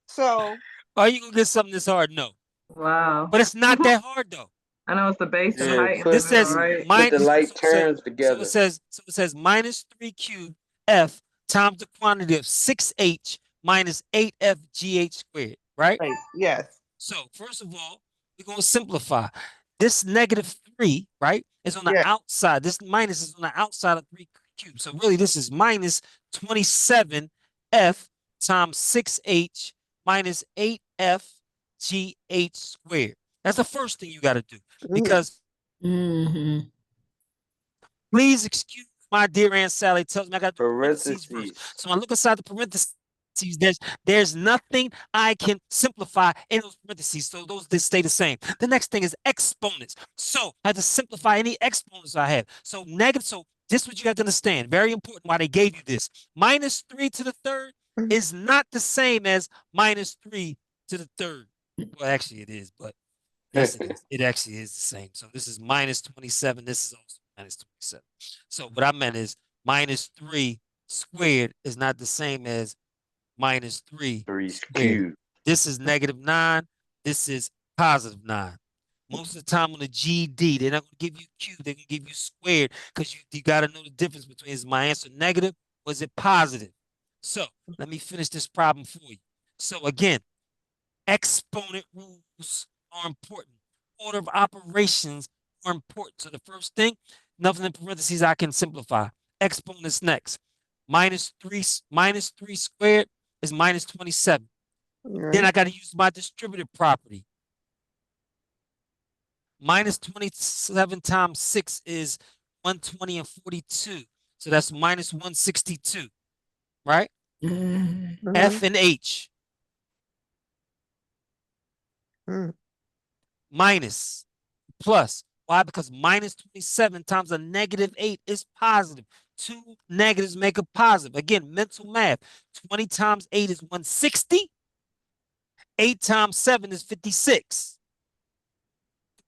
So Are you gonna get something this hard? No. Wow. But it's not that hard though. I know it's the base and Yeah, height in the This middle, says right? put the minus like terms so together. it says -3 cubed F times the quantity of 6H minus 8FGH squared, right? right. Yes. So first of all, We're going to simplify. This -3, right, is on the Yeah. outside. This minus is on the outside of 3 cubed. So really, this is minus 27f times 6h minus 8f gh squared. That's the first thing you got to do. Because Mm-hmm. please excuse my dear Aunt Sally tells me I got to do parentheses first. Parentheses. So when I look inside the parentheses, there's nothing I can simplify in those parentheses. So those they stay the same. The next thing is exponents. So I have to simplify any exponents I have. So negative. So this is what you have to understand. Very important why they gave you this. Minus 3 to the third is not the same as minus 3 to the third. Well, actually it is, but yes, it is. It actually is the same. So this is minus 27. This is also minus 27. So what I meant is minus 3 squared is not the same as minus 3 3 squared. cubed. This is -9. This is +9. Most of the time on the GED, they're not going to give you cubed. They're going to give you squared because you got to know the difference between is my answer negative or is it positive. So let me finish this problem for you. So again, exponent rules are important. Order of operations are important. So the first thing, nothing in parentheses I can simplify. Exponents next. -3 squared is minus 27. Then I got to use my distributive property. Minus 27 times 6 is 120 and 42. So that's minus 162, right? Mm-hmm. F and H. Minus, plus. Why? Because minus 27 times a -8 is positive. 2 negatives make a positive. Again, mental math. 20 times 8 is 160. 8 times 7 is 56.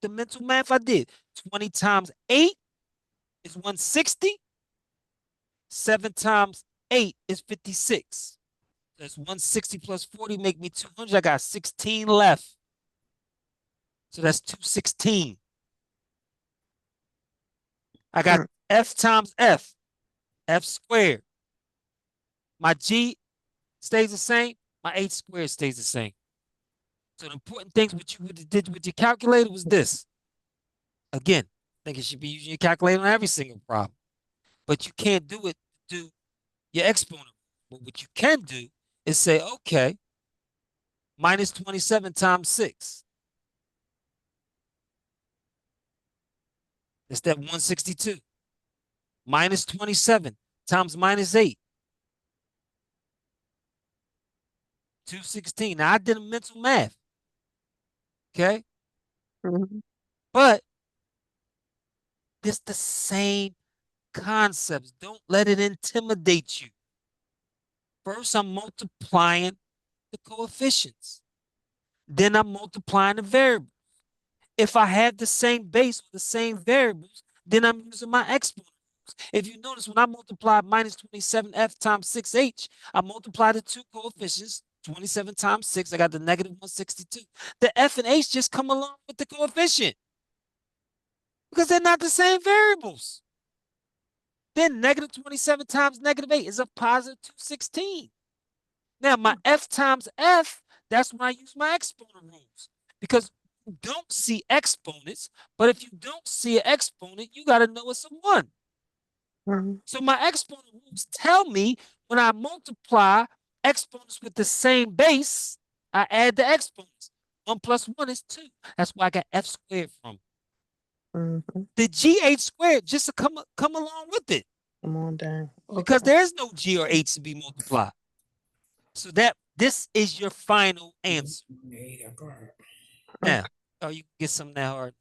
The mental math I did. 20 times 8 is 160. 7 times 8 is 56. That's 160 plus 40 make me 200. I got 16 left. So that's 216. I got F times F. F squared. My G stays the same. My H squared stays the same. So the important things what you did with your calculator was this. Again, I think you should be using your calculator on every single problem. But you can't do it to do your exponent. But what you can do is say, okay, minus 27 times 6. That's that 162. Minus 27 times minus 8. 216. Now, I did a mental math. Okay? But it's the same concepts. Don't let it intimidate you. First, I'm multiplying the coefficients. Then I'm multiplying the variables. If I have the same base with the same variables, then I'm using my exponent rules. If you notice, when I multiply minus 27f times 6h, I multiply the two coefficients, 27 times 6, I got the -162. The f and h just come along with the coefficient because they're not the same variables. Then -27 times -8 is a positive 216. Now, my f times f, that's when I use my exponent rules. Because you don't see exponents, but if you don't see an exponent, you got to know it's a 1. So my exponent rules tell me when I multiply exponents with the same base, I add the exponents. 1 plus 1 is 2. That's why I got f squared from. The gh squared just to come along with it. Come on down. Because there is no g or h to be multiplied. So this is your final answer. Now, oh, you can get some that hard.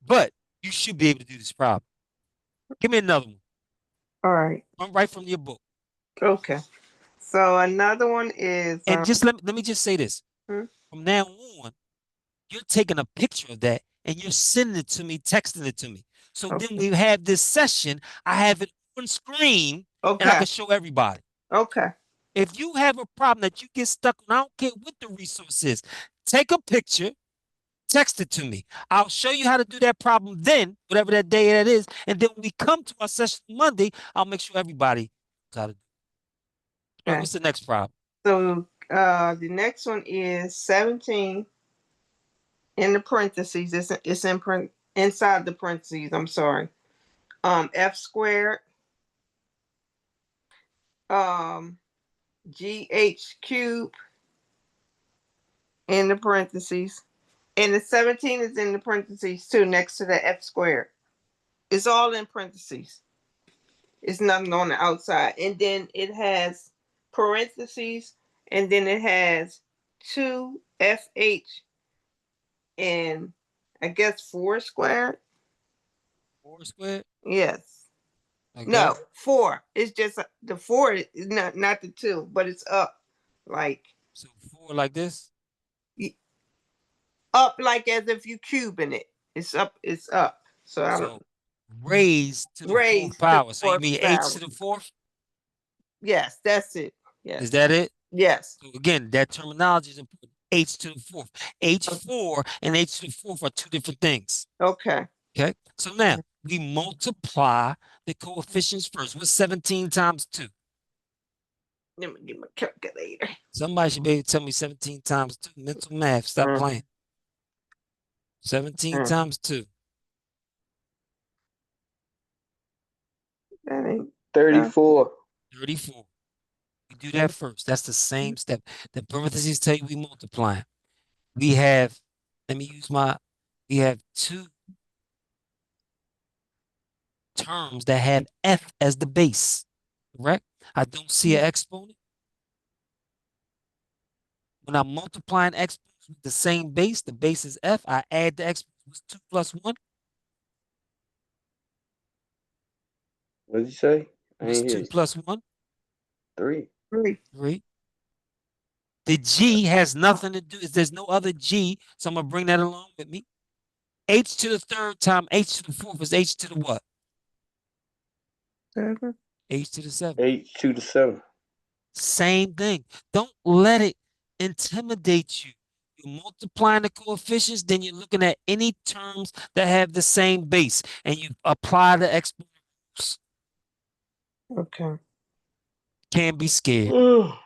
But you should be able to do this problem. Give me another one. All right. Right from your book. Okay. So another one is And just let me just say this. From now on, you're taking a picture of that and you're sending it to me, texting it to me. So then we have this session. I have it on screen and I can show everybody. Okay. If you have a problem that you get stuck on, I don't care what the resource is, take a picture, text it to me. I'll show you how to do that problem then, whatever that day that is. And then when we come to our session Monday, I'll make sure everybody knows how to do it. All right, what's the next problem? So the next one is 17 in the parentheses. It's in inside the parentheses. I'm sorry. F squared. GH cube in the parentheses. And the 17 is in the parentheses too, next to the F squared. It's all in parentheses. It's nothing on the outside. And then it has parentheses, and then it has 2FH and I guess 4 squared. 4 squared? Yes. Like No, that? 4. It's just the 4 is not the 2, but it's up. Like So 4 like this? up like as if you cubing it. It's up. So I don't So raised to the 4th raise to the power. So you 4th mean h power. to the 4th? Yes, that's it. Is Yes. that it? Yes. So again, that terminology is important. H to the 4th. H4 and H to the 4th are two different things. Okay. Okay. So now we multiply the coefficients first. What's 17 times 2? Let me get my calculator. Somebody should be able to tell me 17 times 2. Mental math. Stop playing. 17 times 2. That ain't 34. 34. We do that first. That's the same step. The parentheses tell you we multiplying. We have, let me use we have two terms that have F as the base, correct? I don't see an exponent. When I'm multiplying exponents with the same base, the base is F, I add the exponents. What's 2 plus 1? What did you say? I What's ain't hear 2 you. plus 1? 3. 3. 3. The G has nothing to do, there's no other G, so I'm going to bring that along with me. H to the 3rd times H to the 4th is H to the what? 7. H to the 7th. 8 to the 7. Same thing. Don't let it intimidate you. You're multiplying the coefficients, then you're looking at any terms that have the same base, and you apply the exponents. Okay. Can't be scared. All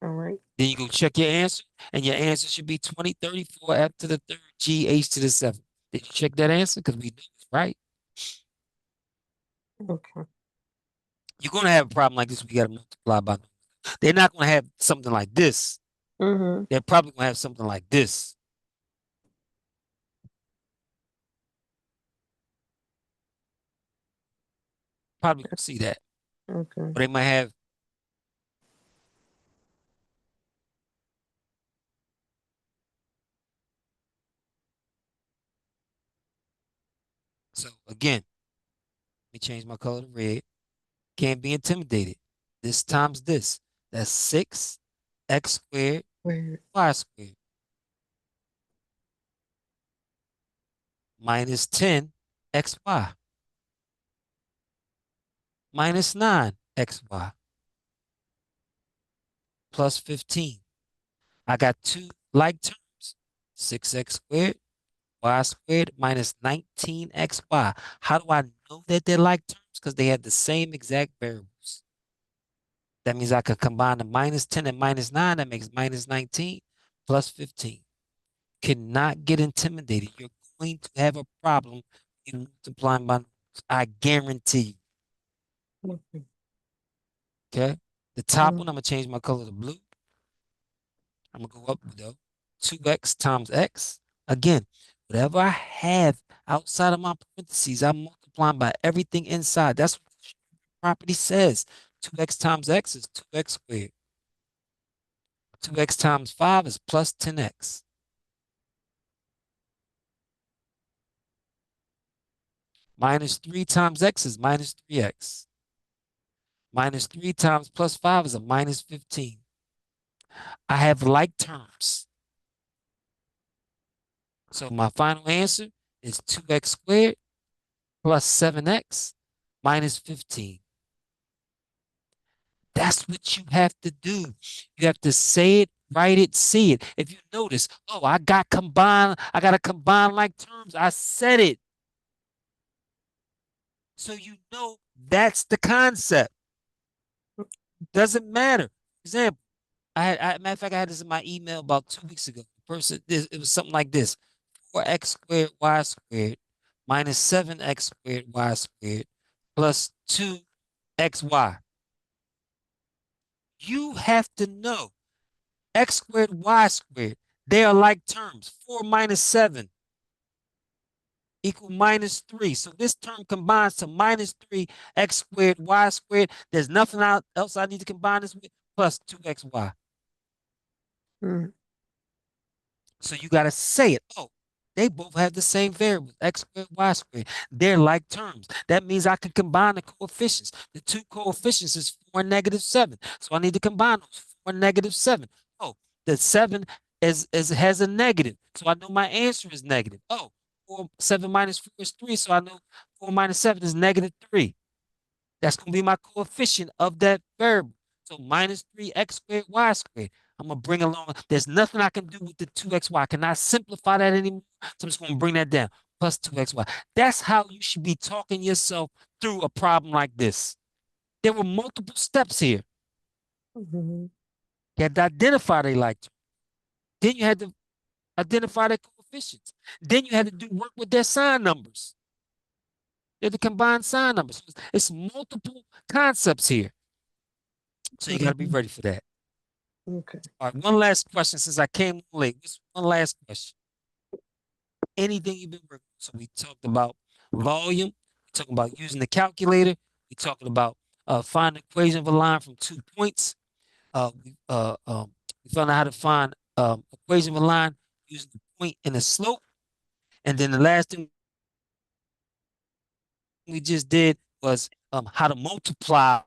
right. Then you go check your answer, and your answer should be 20, 34 F to the 3rd, G, H to the 7th. Did you check that answer? Because we know it's right. Okay. You're going to have a problem like this. We got to multiply by. They're not going to have something like this. Mm-hmm. They're probably going to have something like this. Probably going to see that. Okay. Or they might have. So again, let me change my color to red. Can't be intimidated. This times this. That's 6 x squared Where? y squared minus 10 xy minus 9 xy plus 15. I got two like terms. 6x squared y squared minus 19xy. How do I know that they're like terms? Because they have the same exact variables. That means I could combine the minus 10 and minus 9. That makes minus 19 plus 15. Cannot get intimidated. You're going to have a problem in multiplying by numbers. I guarantee you. Okay. Okay? The top one, I'm going to change my color to blue. I'm going to go up though. 2x times x. Again, whatever I have outside of my parentheses, I'm multiplying by everything inside. That's what the property says. 2x times x is 2x squared. 2x times 5 is plus 10x. Minus 3 times x is minus 3x. Minus 3 times plus 5 is a minus 15. I have like terms. So my final answer is 2x squared plus 7x minus 15. That's what you have to do. You have to say it, write it, see it. If you notice, oh, I got to combine like terms. I said it. So you know that's the concept. Doesn't matter. For example, matter of fact, I had this in my email about 2 weeks ago. The person, it was something like this: 4x squared y squared minus 7x squared y squared plus 2xy. You have to know x squared y squared. They are like terms. 4 minus 7 equal minus 3. So this term combines to minus 3x squared y squared. There's nothing else I need to combine this with, plus 2xy. Mm. So you got to say it. Oh, they both have the same variables, x squared, y squared. They're like terms. That means I can combine the coefficients. The two coefficients is 4 and negative 7. So I need to combine those, 4 and negative 7. Oh, the 7 has a negative. So I know my answer is negative. Oh, 7 minus 4 is 3. So I know 4 minus 7 is negative 3. That's going to be my coefficient of that variable. So minus 3x squared y squared. I'm going to bring along, there's nothing I can do with the 2xy. I cannot simplify that anymore. So I'm just going to bring that down, plus 2xy. That's how you should be talking yourself through a problem like this. There were multiple steps here. Mhm. You had to identify they liked. Then you had to identify their coefficients. Then you had to do work with their sign numbers. They're the combined sign numbers. It's multiple concepts here. So you got to be ready for that. Okay. All right, one last question since I came late. Just one last question. Anything you've been working on? So we talked about volume. We talked about using the calculator. We talking about finding the equation of a line from 2 points. We found out how to find equation of a line using the point and the slope. And then the last thing we just did was how to multiply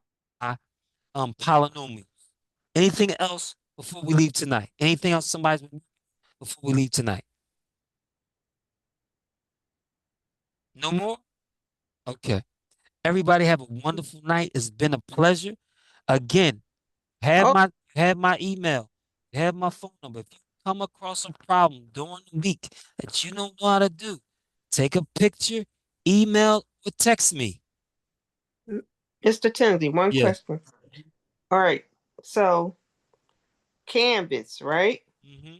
polynomials. Anything else before we leave tonight? Anything else somebody's before we leave tonight? No more? Okay. Everybody have a wonderful night. It's been a pleasure. Again, Oh, have my email, have my phone number. If you come across a problem during the week that you don't know how to do, take a picture, email, or text me. Mr. Tensley, one Yeah. question. All right. So Canvas, right? Mm-hmm.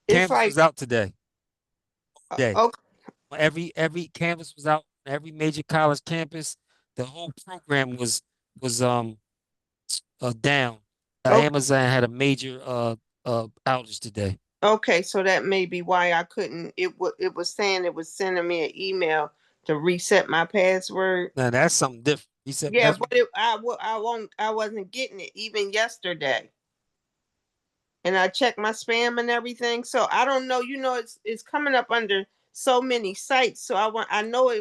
It's Canvas like was out today. Day. okay, Every Canvas was out. Every major college campus. The whole program was down. Amazon had a major outage today. okay, so that may be why I couldn't. It was saying it was sending me an email to reset my password. Now that's something different. He said Yeah, password. but I wasn't getting it even yesterday. And I checked my spam and everything. So I don't know. It's coming up under so many sites. So I know it